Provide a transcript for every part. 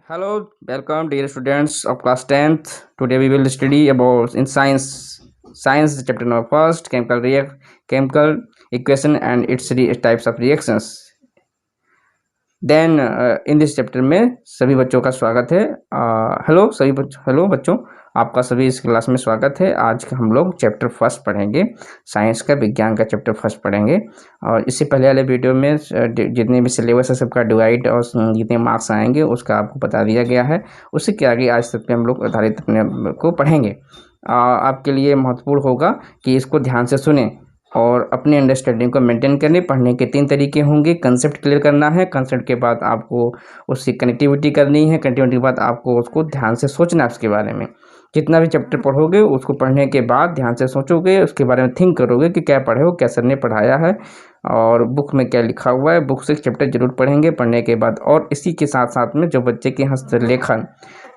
Hello, welcome dear students of class 10th. Today we will study about in science chapter number first chemical equation and its types of reactions. Then in this chapter में सभी बच्चों का स्वागत है। Hello बच्चों, आपका सभी इस क्लास में स्वागत है। आज हम लोग चैप्टर फर्स्ट पढ़ेंगे, साइंस का विज्ञान का चैप्टर फर्स्ट पढ़ेंगे। और इससे पहले वाले वीडियो में जितने भी सिलेबस है सबका डिवाइड और जितने मार्क्स आएंगे उसका आपको बता दिया गया है। उसी के आगे आज तक हम लोग आधारित अपने को पढ़ेंगे। आपके लिए महत्वपूर्ण होगा कि इसको ध्यान से सुने और अपनी अंडरस्टैंडिंग को मेंटेन करने। पढ़ने के 3 तरीके होंगे। कंसेप्ट क्लियर करना है, कंसेप्ट के बाद आपको उसकी कनेक्टिविटी करनी है, कनेक्टिविटी के बाद आपको उसको ध्यान से सोचना है उसके बारे में। जितना भी चैप्टर पढ़ोगे उसको पढ़ने के बाद ध्यान से सोचोगे, उसके बारे में थिंक करोगे कि क्या पढ़े हो, क्या सर ने पढ़ाया है और बुक में क्या लिखा हुआ है। बुक से चैप्टर जरूर पढ़ेंगे पढ़ने के बाद। और इसी के साथ साथ में जो बच्चे के हस्तलेखन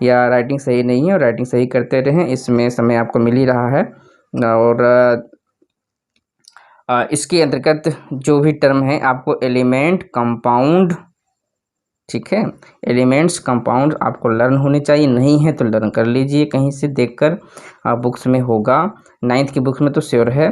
या राइटिंग सही नहीं है और राइटिंग सही करते रहें, इसमें समय आपको मिल ही रहा है। और इसके अंतर्गत जो भी टर्म है आपको एलिमेंट, कंपाउंड, ठीक है, एलिमेंट्स, कंपाउंड आपको लर्न होने चाहिए। नहीं है तो लर्न कर लीजिए कहीं से देखकर, बुक्स में होगा। 9th की बुक्स में तो श्योर है।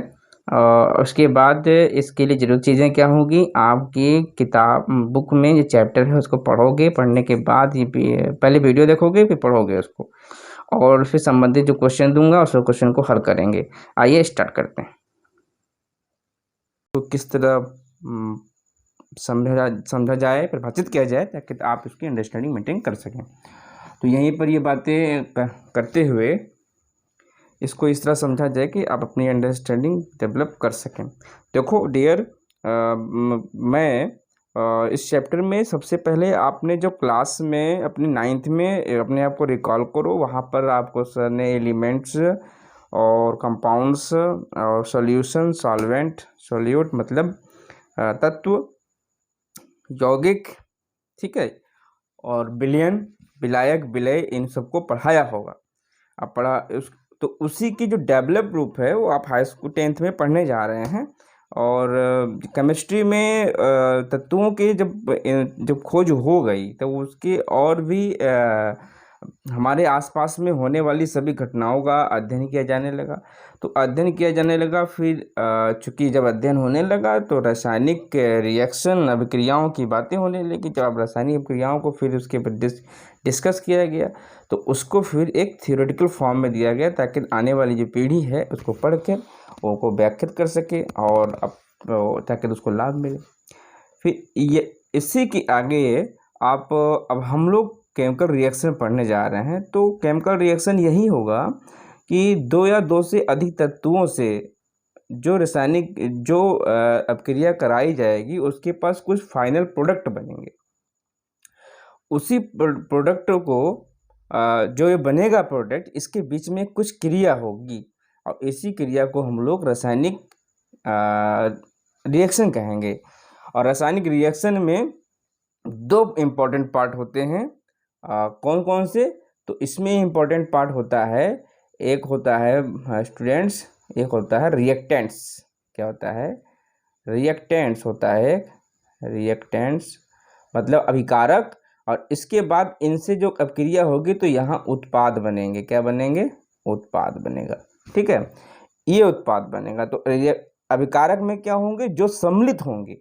उसके बाद इसके लिए ज़रूरी चीज़ें क्या होगी, आपकी किताब बुक में जो चैप्टर है उसको पढ़ोगे, पढ़ने के बाद ये पहले वीडियो देखोगे फिर पढ़ोगे उसको, और फिर संबंधित जो क्वेश्चन दूंगा उस क्वेश्चन को हल करेंगे। आइए स्टार्ट करते हैं। तो किस तरह समझा जाए, परिभाषित किया जाए ताकि आप इसकी अंडरस्टैंडिंग मेंटेन कर सकें। तो यहीं पर ये बातें करते हुए इसको इस तरह समझा जाए कि आप अपनी अंडरस्टैंडिंग डेवलप कर सकें। देखो डियर, मैं इस चैप्टर में सबसे पहले आपने जो क्लास में अपनी 9th में अपने आप को रिकॉल करो। वहाँ पर आपको सर ने एलिमेंट्स और कंपाउंड्स और सॉल्यूशन, सॉल्वेंट, सॉल्यूट मतलब तत्व, यौगिक, ठीक है, और विलयन, विलायक, विलय, इन सबको पढ़ाया होगा। आप तो उसी की जो डेवलप रूप है वो आप हाई स्कूल 10th में पढ़ने जा रहे हैं। और केमिस्ट्री में तत्वों की जब खोज हो गई तो उसके और भी हमारे आसपास में होने वाली सभी घटनाओं का अध्ययन किया जाने लगा। तो अध्ययन किया जाने लगा, फिर चूँकि जब अध्ययन होने लगा तो रासायनिक रिएक्शन अभिक्रियाओं की बातें होने लगी। जब आप रासायनिक अभिक्रियाओं को फिर उसके ऊपर डिस्कस किया गया तो उसको फिर एक थियोरेटिकल फॉर्म में दिया गया ताकि आने वाली जो पीढ़ी है उसको पढ़ के उनको व्याख्यात कर सके और ताकि उसको लाभ मिले। फिर ये इसी के आगे आप अब हम लोग केमिकल रिएक्शन पढ़ने जा रहे हैं। तो केमिकल रिएक्शन यही होगा कि 2 या 2 से अधिक तत्वों से जो रासायनिक जो अभिक्रिया कराई जाएगी उसके पास कुछ फाइनल प्रोडक्ट बनेंगे। उसी प्रोडक्ट को जो ये बनेगा प्रोडक्ट, इसके बीच में कुछ क्रिया होगी और इसी क्रिया को हम लोग रासायनिक रिएक्शन कहेंगे। और रासायनिक रिएक्शन में 2 इम्पॉर्टेंट पार्ट होते हैं। कौन कौन से? तो इसमें इम्पॉर्टेंट पार्ट होता है, एक होता है स्टूडेंट्स, एक होता है रिएक्टेंट्स। क्या होता है? रिएक्टेंट्स होता है। रिएक्टेंट्स मतलब अभिकारक, और इसके बाद इनसे जो अभिक्रिया होगी तो यहाँ उत्पाद बनेंगे। क्या बनेंगे? उत्पाद बनेगा, ठीक है, ये उत्पाद बनेगा। तो अभिकारक में क्या होंगे? जो सम्मिलित होंगे।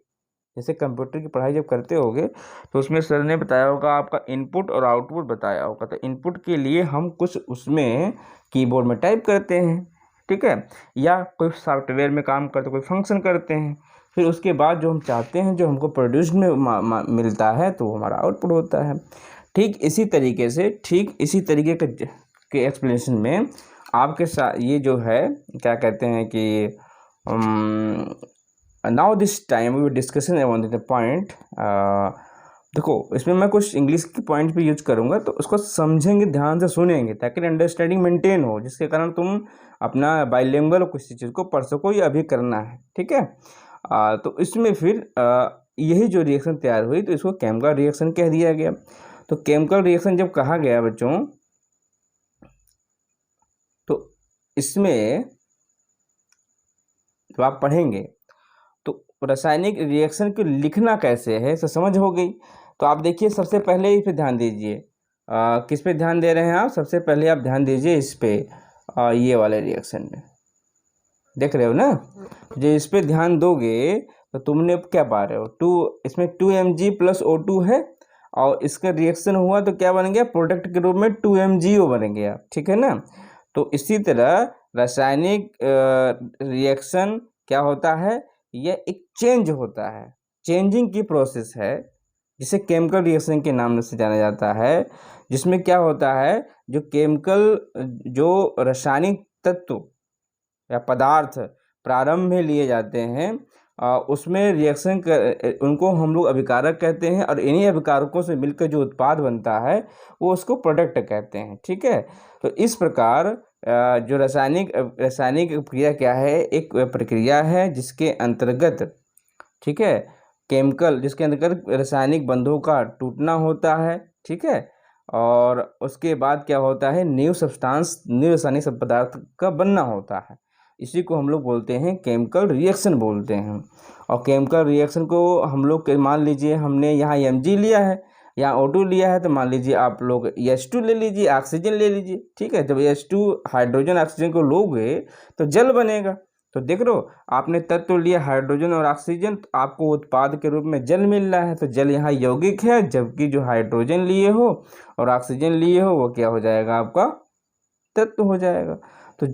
जैसे कंप्यूटर की पढ़ाई जब करते होगे तो उसमें सर ने बताया होगा, आपका इनपुट और आउटपुट बताया होगा। तो इनपुट के लिए हम कुछ उसमें कीबोर्ड में टाइप करते हैं, ठीक है, या कोई सॉफ्टवेयर में काम करते, कोई फंक्शन करते हैं। फिर उसके बाद जो हम चाहते हैं, जो हमको प्रोड्यूस में मिलता है तो वो हमारा आउटपुट होता है। ठीक इसी तरीके से, ठीक इसी तरीके के एक्सप्लेनेशन में आपके साथ ये जो है क्या कहते हैं कि now this time we discussion about the point. देखो इसमें मैं कुछ इंग्लिश के पॉइंट भी यूज करूँगा तो उसको समझेंगे, ध्यान से सुनेंगे ताकि अंडरस्टैंडिंग मेंटेन हो, जिसके कारण तुम अपना बाइलिंगुअल किसी चीज़ को पढ़ सको। ये अभी करना है, ठीक है। तो इसमें फिर यही जो रिएक्शन तैयार हुई तो इसको केमिकल रिएक्शन कह दिया गया। तो केमिकल रिएक्शन जब कहा गया बच्चों, तो इसमें जब आप पढ़ेंगे तो रासायनिक रिएक्शन को लिखना कैसे है, इसे समझ हो गई। तो आप देखिए सबसे पहले इस पे ध्यान दीजिए, किस पे ध्यान दे रहे हैं आप? सबसे पहले आप ध्यान दीजिए इस पे, ये वाले रिएक्शन में, देख रहे हो ना? जो इस पे ध्यान दोगे तो तुमने क्या पा रहे हो, इसमें 2Mg प्लस O2 है, और इसका रिएक्शन हुआ तो क्या बन गया, प्रोडक्ट के रूप में 2MgO बन गया, ठीक है ना? तो इसी तरह रासायनिक रिएक्शन क्या होता है, यह एक चेंज होता है, चेंजिंग की प्रोसेस है, जिसे केमिकल रिएक्शन के नाम से जाना जाता है, जिसमें क्या होता है, जो केमिकल, जो रासायनिक तत्व या पदार्थ प्रारंभ में लिए जाते हैं, उसमें रिएक्शन कर, उनको हम लोग अभिकारक कहते हैं, और इन्हीं अभिकारकों से मिलकर जो उत्पाद बनता है वो उसको प्रोडक्ट कहते हैं, ठीक है? तो इस प्रकार जो रासायनिक प्रक्रिया क्या है, एक प्रक्रिया है जिसके अंतर्गत, ठीक है, केमिकल, जिसके अंतर्गत रासायनिक बंधों का टूटना होता है, ठीक है, और उसके बाद क्या होता है, न्यू रासायनिक पदार्थ का बनना होता है। इसी को हम लोग बोलते हैं केमिकल रिएक्शन बोलते हैं। और केमिकल रिएक्शन को हम लोग मान लीजिए हमने यहाँ Mg लिया है, यहाँ O2 लिया है, तो मान लीजिए आप लोग H2 ले लीजिए, ऑक्सीजन ले लीजिए, ठीक है? जब H2 हाइड्रोजन ऑक्सीजन को लोगे तो जल बनेगा। तो देख रहे हो, आपने तत्व लिया हाइड्रोजन और ऑक्सीजन, तो आपको उत्पाद के रूप में जल मिल रहा है, तो जल यहाँ यौगिक है, जबकि जो हाइड्रोजन लिए हो और ऑक्सीजन लिए हो वो क्या हो जाएगा, आपका तत्व हो जाएगा। तो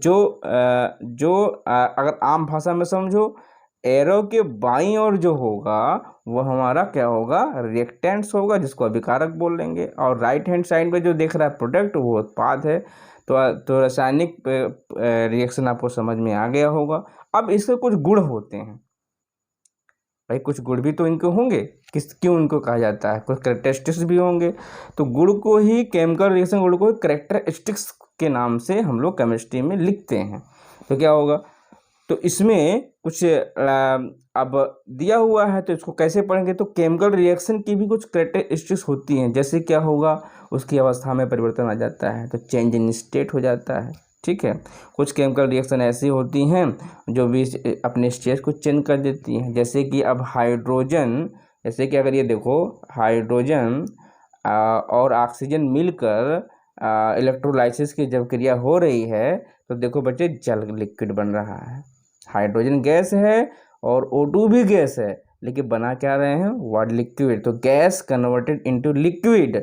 अगर आम भाषा में समझो, एरो के बाईं ओर जो होगा वो हमारा क्या होगा, रिएक्टेंट्स होगा, जिसको अभिकारक बोल लेंगे, और राइट हैंड साइड पे जो देख रहा है प्रोडक्ट, वो उत्पाद है। तो रासायनिक रिएक्शन आपको समझ में आ गया होगा। अब इसके कुछ गुण होते हैं भाई, कुछ गुण भी तो इनको होंगे, क्यों इनको कहा जाता है, कुछ कैरेक्टरिस्टिक्स भी होंगे। तो गुण को ही, केमिकल रिएक्शन गुण को कैरेक्टरिस्टिक्स के नाम से हम लोग केमिस्ट्री में लिखते हैं। तो क्या होगा, तो इसमें कुछ अब दिया हुआ है, तो इसको कैसे पढ़ेंगे, तो केमिकल रिएक्शन की भी कुछ कैरेक्टरिस्टिक्स होती हैं, जैसे क्या होगा, उसकी अवस्था में परिवर्तन आ जाता है, तो चेंज इन स्टेट हो जाता है, ठीक है? कुछ केमिकल रिएक्शन ऐसी होती हैं जो भी अपने स्टेट को चेंज कर देती हैं, जैसे कि अब हाइड्रोजन, जैसे कि अगर ये देखो, हाइड्रोजन और ऑक्सीजन मिलकर इलेक्ट्रोलाइसिस की जब क्रिया हो रही है, तो देखो बच्चे, जल लिक्विड बन रहा है। हाइड्रोजन गैस है और O2 भी गैस है, लेकिन बना क्या रहे हैं, वाटर लिक्विड। तो gas converted into liquid,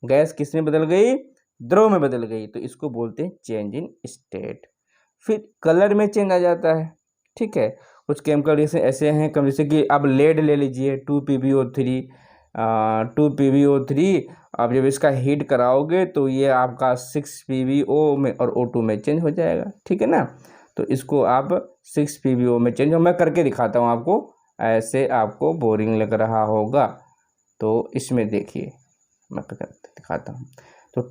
gas किस में बदल गई, द्रव में बदल गई, तो इसको बोलते हैं चेंज इन स्टेट। फिर कलर में चेंज आ जाता है, ठीक है? कुछ केमिकल रिएक्शन ऐसे हैं, जैसे कि अब लेड ले लीजिए, 2PbO3, 2PbO3, अब जब इसका हीट कराओगे तो ये आपका 6PbO में और O2 में चेंज हो जाएगा, ठीक है ना? तो इसको आप 6PbO में चेंज हो, मैं करके दिखाता हूँ आपको, ऐसे आपको बोरिंग लग रहा होगा, तो इसमें देखिए मैं करके दिखाता हूँ। तो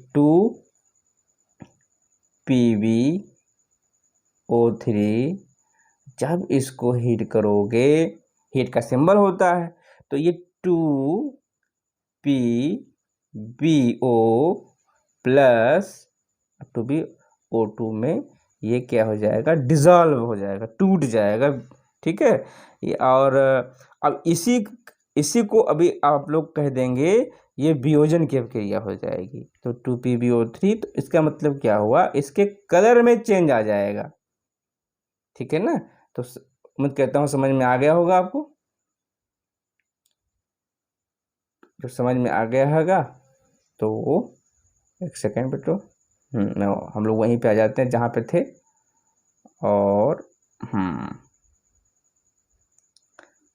2PbO3, जब इसको हीट करोगे, हीट का सिंबल होता है, तो ये 2PbO प्लस 2PbO2 में ये क्या हो जाएगा, डिज़ोल्व हो जाएगा, टूट जाएगा, ठीक है? ये, और अब इसी को अभी आप लोग कह देंगे ये वियोजन की क्रिया हो जाएगी। तो 2PbO3, तो इसका मतलब क्या हुआ, इसके कलर में चेंज आ जाएगा, ठीक है ना? तो मैं कहता हूँ समझ में आ गया होगा आपको, जो समझ में आ गया होगा तो एक सेकेंड बेटो, हम लोग वहीं पे आ जाते हैं जहाँ पे थे, और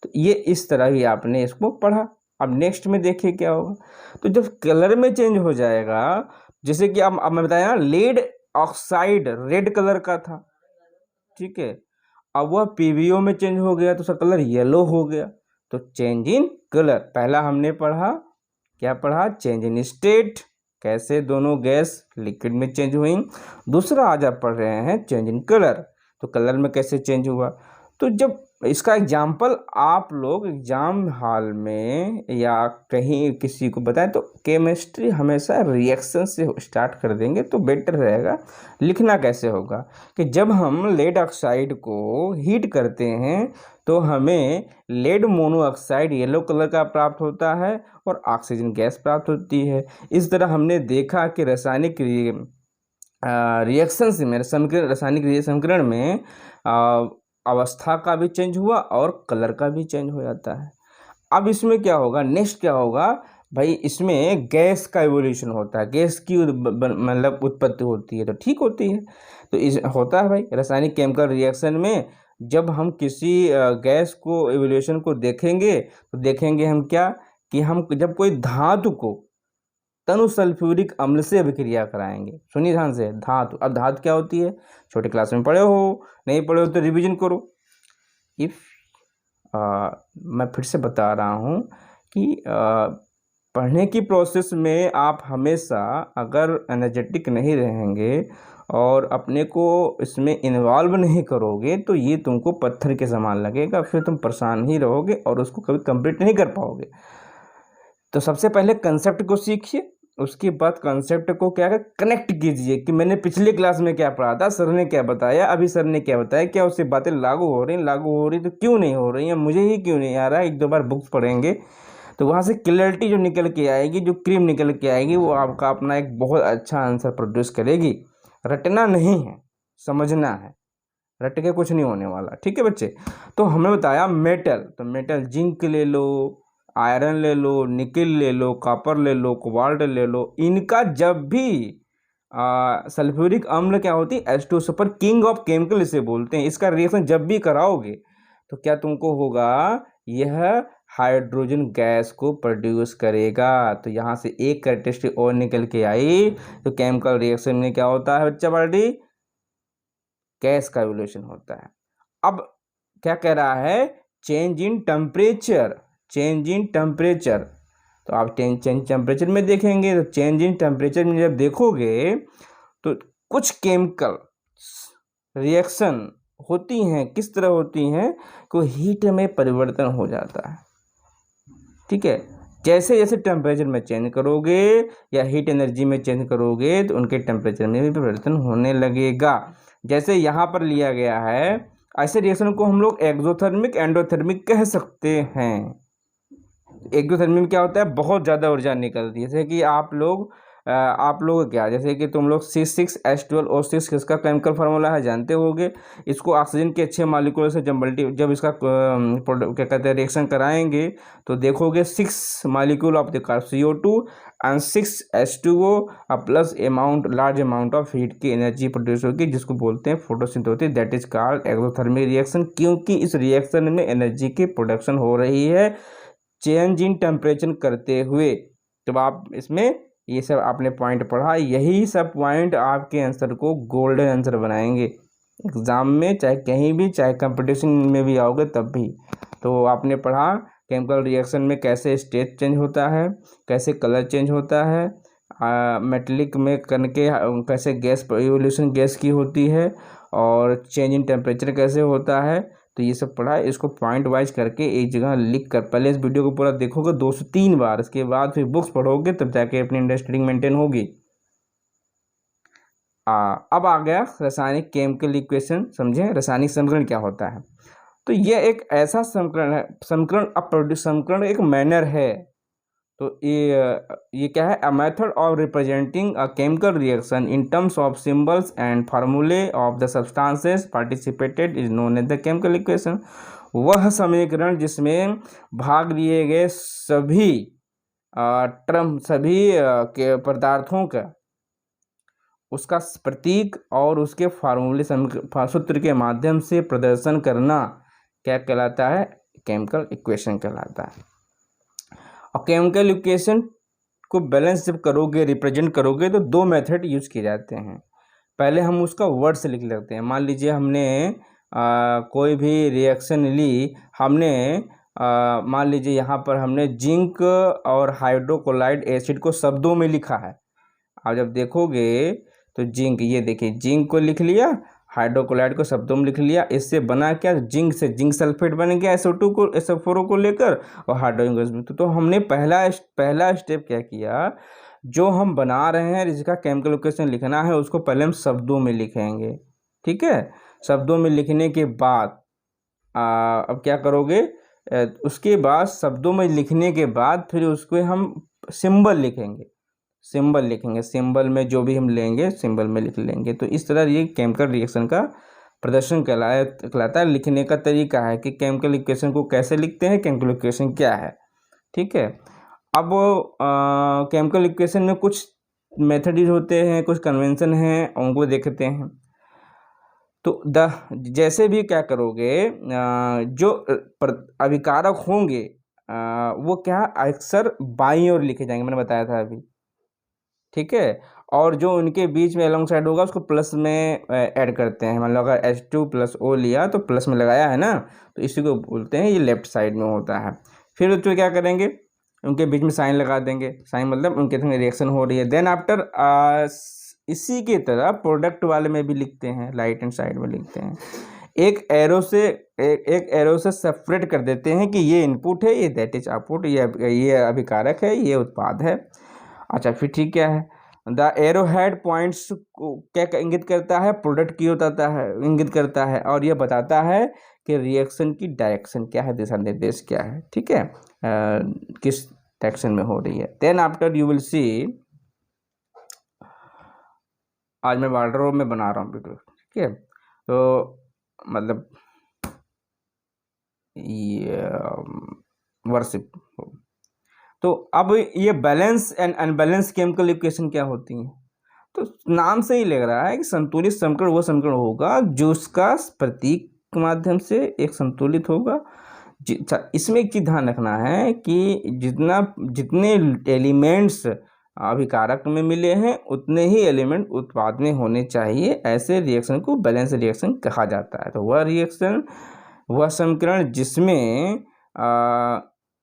तो ये इस तरह ही आपने इसको पढ़ा। अब नेक्स्ट में देखिए क्या होगा, तो जब कलर में चेंज हो जाएगा, जैसे कि अब मैं बताया ना, लेड ऑक्साइड रेड कलर का था, ठीक है, अब वह PbO में चेंज हो गया तो उसका कलर येलो हो गया। तो चेंज इन कलर, पहला हमने पढ़ा, क्या पढ़ा, चेंज इन स्टेट, कैसे दोनों गैस लिक्विड में चेंज हुई। दूसरा आज आप पढ़ रहे हैं चेंज इन कलर, तो कलर में कैसे चेंज हुआ। तो जब इसका एग्जाम्पल आप लोग एग्जाम हॉल में या कहीं किसी को बताएं, तो केमिस्ट्री हमेशा रिएक्शन से स्टार्ट कर देंगे तो बेटर रहेगा। लिखना कैसे होगा कि जब हम लेड ऑक्साइड को हीट करते हैं तो हमें लेड मोनोऑक्साइड येलो कलर का प्राप्त होता है और ऑक्सीजन गैस प्राप्त होती है। इस तरह हमने देखा कि रासायनिक रिएक्शन में रासायनिक समीकरण में अवस्था का भी चेंज हुआ और कलर का भी चेंज हो जाता है। अब इसमें क्या होगा, नेक्स्ट क्या होगा भाई, इसमें गैस का इवोल्यूशन होता है, गैस की मतलब उत्पत्ति होती है, तो ठीक होती है। तो इस होता है भाई रासायनिक केमिकल रिएक्शन में, जब हम किसी गैस को इवोल्यूशन को देखेंगे तो देखेंगे हम क्या कि हम जब कोई धातु को तनु सल्फ्यूरिक अम्ल से अभिक्रिया कराएंगे। सुनिए ध्यान से, धातु, अब धातु क्या होती है, छोटे क्लास में पढ़े हो, नहीं पढ़े हो तो रिवीजन करो। इफ मैं फिर से बता रहा हूँ कि पढ़ने की प्रोसेस में आप हमेशा अगर एनर्जेटिक नहीं रहेंगे और अपने को इसमें इन्वॉल्व नहीं करोगे तो ये तुमको पत्थर के समान लगेगा, फिर तुम परेशान ही रहोगे और उसको कभी कंप्लीट नहीं कर पाओगे। तो सबसे पहले कंसेप्ट को सीखिए, उसके बाद कंसेप्ट को क्या कनेक्ट कीजिए कि मैंने पिछले क्लास में क्या पढ़ा था, सर ने क्या बताया, अभी सर ने क्या बताया, क्या उससे बातें लागू हो रही तो क्यों नहीं हो रही हैं, मुझे ही क्यों नहीं आ रहा है। एक दो बार बुक्स पढ़ेंगे तो वहाँ से क्लैरिटी जो निकल के आएगी, जो क्रीम निकल के आएगी, वो आपका अपना एक बहुत अच्छा आंसर प्रोड्यूस करेगी। रटना नहीं है, समझना है, रट के कुछ नहीं होने वाला। ठीक है बच्चे, तो हमें बताया मेटल, तो मेटल जिंक ले लो, आयरन ले लो, निकिल ले लो, कॉपर ले लो, कोबाल्ट ले लो, इनका जब भी सल्फ्यूरिक अम्ल क्या होती है H2 super king of chemical इसे बोलते हैं, इसका रिएक्शन जब भी कराओगे तो क्या तुमको होगा, यह हाइड्रोजन गैस को प्रोड्यूस करेगा। तो यहाँ से एक कैरेक्टरिस्टिक और निकल के आई, तो केमिकल रिएक्शन में क्या होता है बच्चा पार्टी, गैस का इवोल्यूशन होता है। अब क्या कह रहा है, change in temperature, change in temperature, तो आप चेंज टेम्परेचर में देखेंगे, तो चेंज इन टेम्परेचर में जब देखोगे तो कुछ केमिकल रिएक्शन होती हैं, किस तरह होती हैं, को हीट में परिवर्तन हो जाता है। ठीक है, जैसे जैसे टेम्परेचर में चेंज करोगे या हीट एनर्जी में चेंज करोगे तो उनके टेम्परेचर में भी परिवर्तन होने लगेगा। जैसे यहाँ पर लिया गया है, ऐसे रिएक्शन को हम लोग एक्सोथर्मिक एंडोथर्मिक कह सकते हैं। एक्सोथर्मिक में क्या होता है, बहुत ज़्यादा ऊर्जा निकलती है, जैसे कि आप लोग क्या, जैसे कि तुम लोग C6H12O6 इसका केमिकल फार्मूला है, जानते होगे। इसको ऑक्सीजन के अच्छे मालिक्यूल से जब इसका क्या कहते हैं रिएक्शन कराएंगे तो देखोगे 6 molecule of the CO2 and 6H2O plus large amount of heat की एनर्जी प्रोड्यूस होगी, जिसको बोलते हैं photosynthesis, that is called exothermic reaction. क्योंकि इस रिएक्शन में एनर्जी की प्रोडक्शन हो रही है चेंज इन टेम्परेचर करते हुए। जब आप इसमें ये सब आपने पॉइंट पढ़ा, यही सब पॉइंट आपके आंसर को गोल्डन आंसर बनाएंगे एग्ज़ाम में, चाहे कहीं भी, चाहे कंपटीशन में भी आओगे तब भी। तो आपने पढ़ा केमिकल रिएक्शन में कैसे स्टेट चेंज होता है, कैसे कलर चेंज होता है, मेटलिक में करके कैसे गैस इवोल्यूशन गैस की होती है, और चेंज इन टेम्परेचर कैसे होता है। तो ये सब पढ़ा है, इसको पॉइंट वाइज करके एक जगह लिख कर पहले इस वीडियो को पूरा देखोगे 2 से 3 बार, इसके बाद फिर बुक्स पढ़ोगे, तब जाके अपनी अंडरस्टैंडिंग मेंटेन होगी। अब आ गया रासायनिक केमिकल इक्वेशन, समझे रासायनिक समीकरण क्या होता है। तो यह एक ऐसा समीकरण है, समीकरण एक मैनर है। तो ये क्या है, a method of representing a chemical reaction in terms of symbols and formulae of the substances participated is known as the chemical equation. वह समीकरण जिसमें भाग लिए गए सभी के पदार्थों का उसका प्रतीक और उसके फार्मूले सूत्र के माध्यम से प्रदर्शन करना क्या कहलाता है, केमिकल इक्वेशन कहलाता है। और केमिकल इक्वेशन को बैलेंस जब करोगे, रिप्रेजेंट करोगे, तो 2 मेथड यूज किए जाते हैं। पहले हम उसका वर्ड से लिख लेते हैं। मान लीजिए हमने कोई भी रिएक्शन ली, हमने मान लीजिए यहाँ पर हमने जिंक और हाइड्रोक्लोराइड एसिड को शब्दों में लिखा है। आप जब देखोगे तो जिंक, ये देखिए जिंक को लिख लिया, हाइड्रोक्लोराइड को शब्दों में लिख लिया, इससे बना क्या, जिंक से जिंक सल्फेट बन गया SO2 को SO4 को लेकर, और हाइड्रोजन गैस में। तो हमने पहला स्टेप क्या किया, जो हम बना रहे हैं जिसका केमिकल इक्वेशन लिखना है उसको पहले हम शब्दों में लिखेंगे। ठीक है, शब्दों में लिखने के बाद अब क्या करोगे, उसके बाद शब्दों में लिखने के बाद फिर उसको हम सिंबल लिखेंगे, सिंबल में जो भी हम लेंगे सिंबल में लिख लेंगे। तो इस तरह ये केमिकल रिएक्शन का प्रदर्शन कहलाता है। लिखने का तरीका है कि केमिकल इक्वेशन को कैसे लिखते हैं, केमिकल इक्वेशन क्या है। ठीक है, अब केमिकल इक्वेशन में कुछ मेथड होते हैं, कुछ कन्वेंशन हैं, उनको देखते हैं। तो जैसे भी क्या करोगे, जो अभिकारक होंगे वो क्या अक्सर बाईं ओर लिखे जाएंगे, मैंने बताया था अभी। ठीक है, और जो उनके बीच में अलॉन्ग साइड होगा उसको प्लस में ऐड करते हैं। मान लो अगर H2 + O लिया तो प्लस में लगाया है ना, तो इसी को बोलते हैं, ये लेफ्ट साइड में होता है। फिर उसको क्या करेंगे, उनके बीच में साइन लगा देंगे, साइन मतलब उनके संग रिएक्शन हो रही है। देन आफ्टर इसी की तरह प्रोडक्ट वाले में भी लिखते हैं, राइट हैंड साइड में लिखते हैं। एक एरो से सेपरेट कर देते हैं कि ये इनपुट है, ये दैट इज आउटपुट, ये अभिकारक है, ये उत्पाद है। अच्छा, फिर ठीक क्या है, द एरो हेड पॉइंट्स क्या इंगित करता है, प्रोडक्ट की होता है, इंगित करता है, और यह बताता है कि रिएक्शन की डायरेक्शन क्या है, दिशा निर्देश क्या है। ठीक है, किस डायरेक्शन में हो रही है। Then after you will see, आज मैं वार्डरोब में बना रहा हूँ वीडियो। ठीक है, तो मतलब ये वर्शिप। तो अब ये balance and unbalance chemical equation क्या होती हैं, तो नाम से ही लग रहा है कि संतुलित समीकरण वो समीकरण होगा जो उसका प्रतीक के माध्यम से एक संतुलित होगा। इसमें एक चीज़ ध्यान रखना है कि जितने एलिमेंट्स अभिकारक में मिले हैं उतने ही एलिमेंट उत्पाद में होने चाहिए। ऐसे रिएक्शन को बैलेंस रिएक्शन कहा जाता है। तो वह समीकरण जिसमें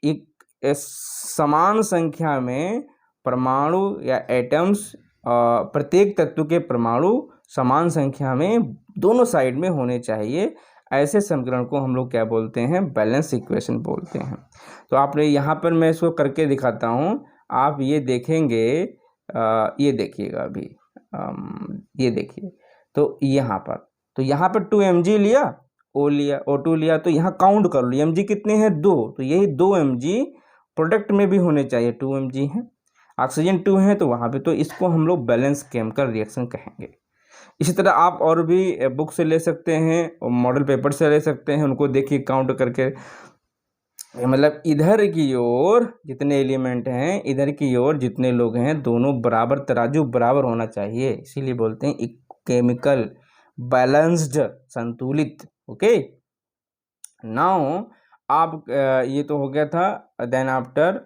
एक समान संख्या में परमाणु या एटम्स, प्रत्येक तत्व के परमाणु समान संख्या में दोनों साइड में होने चाहिए, ऐसे समीकरण को हम लोग क्या बोलते हैं, बैलेंस इक्वेशन बोलते हैं। तो आपने यहाँ पर मैं इसको करके दिखाता हूँ, आप ये देखेंगे, ये देखिएगा अभी, ये देखिए। तो यहाँ पर 2 mg लिया, O2 लिया, तो यहाँ काउंट कर लो mg कितने हैं, 2, तो यही 2 mg प्रोडक्ट में भी होने चाहिए, 2 mg हैं। ऑक्सीजन 2 है तो वहाँ पे, तो इसको हम लोग बैलेंस केमिकल रिएक्शन कहेंगे। इसी तरह आप और भी बुक से ले सकते हैं और मॉडल पेपर से ले सकते हैं, उनको देखिए काउंट करके, मतलब इधर की ओर जितने एलिमेंट हैं, इधर की ओर जितने लोग हैं, दोनों बराबर, तराजू बराबर होना चाहिए, इसीलिए बोलते हैं केमिकल बैलेंस्ड, संतुलित। ओके, नाउ आप ये तो हो गया था। देन आफ्टर,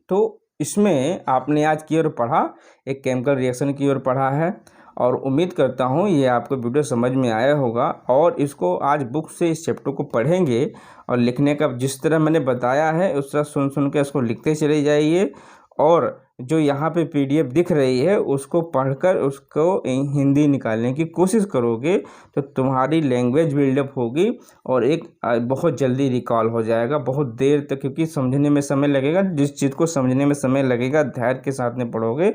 तो इसमें आपने आज की ओर पढ़ा, एक केमिकल रिएक्शन की ओर पढ़ा है, और उम्मीद करता हूँ ये आपको वीडियो समझ में आया होगा। और इसको आज बुक से इस चैप्टर को पढ़ेंगे और लिखने का जिस तरह मैंने बताया है उस तरह सुन के उसको लिखते चले जाइए, और जो यहाँ पे PDF दिख रही है उसको पढ़कर उसको हिंदी निकालने की कोशिश करोगे तो तुम्हारी लैंग्वेज बिल्डअप होगी और एक बहुत जल्दी रिकॉल हो जाएगा। बहुत देर तक, क्योंकि समझने में समय लगेगा, जिस चीज़ को समझने में समय लगेगा धैर्य के साथ में पढ़ोगे,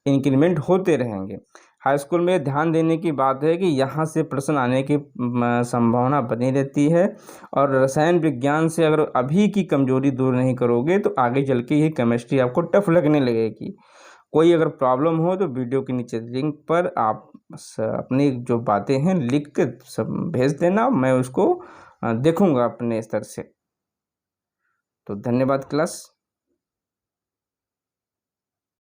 इंक्रीमेंट होते रहेंगे। हाई स्कूल में ध्यान देने की बात है कि यहाँ से प्रश्न आने की संभावना बनी रहती है, और रसायन विज्ञान से अगर अभी की कमजोरी दूर नहीं करोगे तो आगे चल के ये केमिस्ट्री आपको टफ लगने लगेगी। कोई अगर प्रॉब्लम हो तो वीडियो के नीचे लिंक पर आप अपनी जो बातें हैं लिख के सब भेज देना, मैं उसको देखूँगा अपने स्तर से। तो धन्यवाद क्लास।